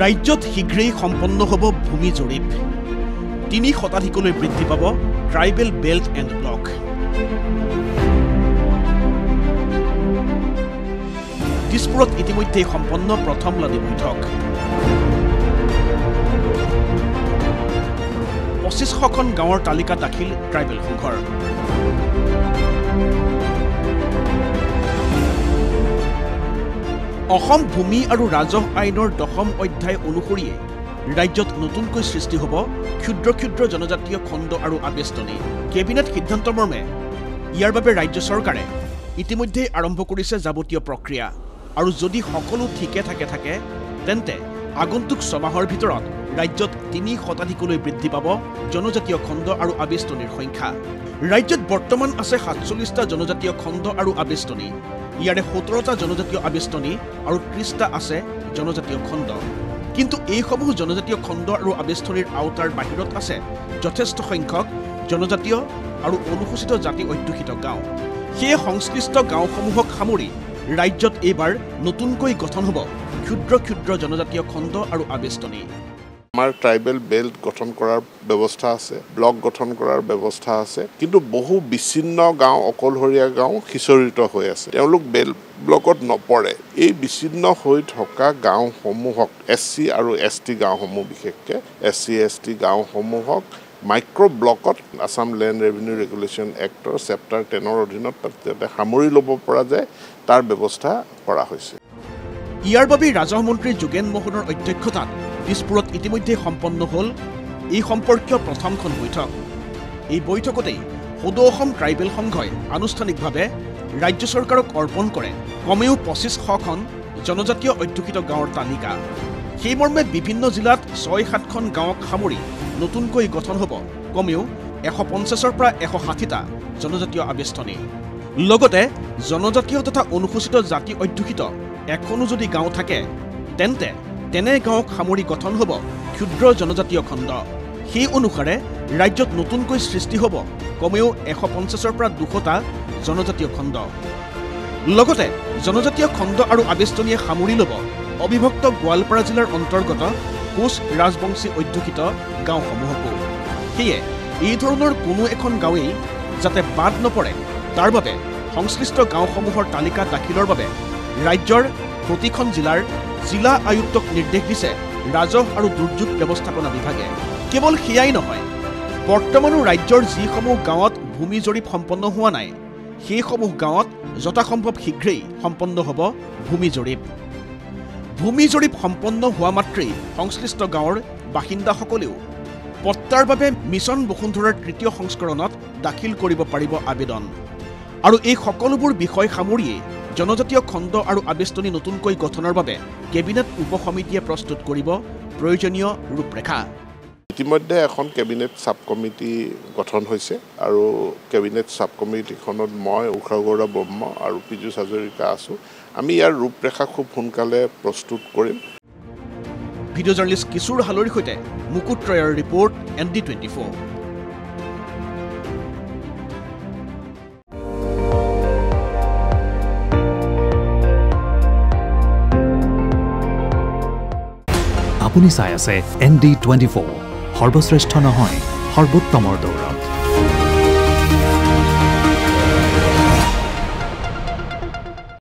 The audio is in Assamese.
ৰাজ্যত শীঘ্ৰেই সম্পন্ন হ'ব ভূমি জৰীপ ৩ শতাধিকলৈ বৃদ্ধি পাব ট্ৰাইবেল বেল্ট এণ্ড ব্লক দিছপুৰত ইতিমধ্যে সম্পন্ন প্ৰথম লানি বৈঠক ২৫০০খন গাঁৱৰ তালিকা দাখিল ট্ৰাইবেল সংঘৰ অসম ভূমি আৰু ৰাজহ আইনৰ ১০ম অধ্যায় অনুসৰিয়ে ৰাজ্যত নতুনকৈ সৃষ্টি হ'ব ক্ষুদ্ৰ ক্ষুদ্ৰ জনজাতীয় খণ্ড আৰু আবেষ্টনী কেবিনেট সিদ্ধান্ত মৰ্মে ইয়াৰ বাবে ৰাজ্য চৰকাৰে ইতিমধ্যে আৰম্ভ কৰিছে যাৱতীয় প্ৰক্ৰিয়া আৰু যদি সকলো ঠিকে থাকে তেন্তে আগন্তুক ৬ মাহৰ ভিতৰত ৰাজ্যত ৩ শতাধিকলৈ বৃদ্ধি পাব জনজাতীয় খণ্ড আৰু আবেষ্টনীৰ সংখ্যা ৰাজ্যত বৰ্তমান আছে ৪৭টা জনজাতীয় খণ্ড আৰু আবেষ্টনী ইয়াৰে ১৭টা জনজাতীয় আবেষ্টনী আৰু ৩০টা আছে জনজাতীয় খণ্ড কিন্তু এইসমূহ জনজাতীয় খণ্ড আৰু আবেষ্টনীৰ আওতাৰ বাহিৰত আছে যথেষ্ট সংখ্যক জনজাতীয় আৰু অনুসূচিত জাতি অধ্যুষিত গাঁও সেই সংশ্লিষ্ট গাঁওসমূহক সামৰি ৰাজ্যত এইবাৰ নতুনকৈ গঠন হ'ব ক্ষুদ্ৰ ক্ষুদ্ৰ জনজাতীয় খণ্ড আৰু আবেষ্টনী আমাৰ ট্ৰাইবেল বেল্ট গঠন কৰাৰ ব্যৱস্থা আছে ব্লক গঠন কৰাৰ ব্যৱস্থা আছে কিন্তু বহু বিচ্ছিন্ন গাঁও অকলহৰীয়া গাঁও সিঁচৰিত হৈ আছে তেওঁলোক বেল্ট ব্লকত নপৰে এই বিচ্ছিন্ন হৈ থকা গাঁওসমূহক এছচি আৰু এছটি গাঁওসমূহ বিশেষকৈ এছচি এছটি গাঁওসমূহক মাইক্ৰ ব্লকত আসাম লেণ্ড ৰেভিনিউ ৰেগুলেশ্যন এক্টৰ চেপ্টাৰ 10ৰ অধীনত যাতে সামৰি ল'ব পৰা যায় তাৰ ব্যৱস্থা কৰা হৈছে ইয়াৰ বাবে ৰাজহ মন্ত্ৰী যোগেন মোহনৰ অধ্যক্ষতাত দিছপুৰত ইতিমধ্যে সম্পন্ন হ'ল এই সম্পৰ্কীয় প্ৰথমখন বৈঠক এই বৈঠকতেই সদৌ অসম ট্ৰাইবেল সংঘই আনুষ্ঠানিকভাৱে ৰাজ্য চৰকাৰক অৰ্পণ কৰে কমেও ২৫০০খন জনজাতীয় অধ্যুষিত গাঁৱৰ তালিকা সেই মৰ্মে বিভিন্ন জিলাত ৬-৭খন গাঁৱক সামৰি নতুনকৈ গঠন হ'ব কমেও ১৫০ৰ পৰা ১৬০টা জনজাতীয় আবেষ্টনী লগতে জনজাতীয় তথা অনুসূচিত জাতি অধ্যুষিত এখনো যদি গাঁও থাকে তেন্তে তেনে গাঁৱক সামৰি গঠন হ'ব ক্ষুদ্ৰ জনজাতীয় খণ্ড সেই অনুসাৰে ৰাজ্যত নতুনকৈ সৃষ্টি হ'ব কমেও ১৫০ৰ পৰা ২০০টা জনজাতীয় খণ্ড লগতে জনজাতীয় খণ্ড আৰু আবেষ্টনীয়ে সামৰি ল'ব অবিভক্ত গোৱালপাৰা জিলাৰ অন্তৰ্গত কোচ ৰাজবংশী অধ্যুষিত গাঁওসমূহকো সেয়ে এই ধৰণৰ কোনো এখন গাঁৱেই যাতে বাদ নপৰে তাৰ বাবে সংশ্লিষ্ট গাঁওসমূহৰ তালিকা দাখিলৰ বাবে ৰাজ্যৰ প্ৰতিখন জিলাৰ জিলা আয়ুক্তক নিৰ্দেশ দিছে ৰাজহ আৰু দুৰ্যোগ ব্যৱস্থাপনা বিভাগে কেৱল সেয়াই নহয় বৰ্তমানো ৰাজ্যৰ যিসমূহ গাঁৱত ভূমি জৰীপ সম্পন্ন হোৱা নাই সেইসমূহ গাঁৱত যথাসম্ভৱ শীঘ্ৰেই সম্পন্ন হ'ব ভূমি জৰীপ সম্পন্ন হোৱা মাত্ৰেই সংশ্লিষ্ট গাঁৱৰ বাসিন্দাসকলেও পট্টাৰ বাবে মিছন বসুন্ধৰাৰ ৩য় সংস্কৰণত দাখিল কৰিব পাৰিব আবেদন আৰু এই সকলোবোৰ বিষয় সামৰিয়ে জনজাতীয় খণ্ড আৰু আবেষ্টনী নতুনকৈ গঠনৰ বাবে কেবিনেট উপসমিতিয়ে প্ৰস্তুত কৰিব প্ৰয়োজনীয় ৰূপৰেখা ইতিমধ্যে এখন কেবিনেট সাব কমিটি গঠন হৈছে আৰু কেবিনেট সাব কমিটিখনত মই উষাগৌৰা ব্ৰহ্ম আৰু পীযুষ হাজৰিকা আছো আমি ইয়াৰ ৰূপৰেখা খুব সোনকালে প্ৰস্তুত কৰিম ভিডিঅ' জাৰ্নেলিষ্ট কিশোৰ হালৰিৰ সৈতে মুকুট ৰয়ৰ ৰিপৰ্ট ND24 আপুনি চাই আছে ND24 সৰ্বশ্ৰেষ্ঠ নহয় সৰ্বোত্তমৰ দৌৰত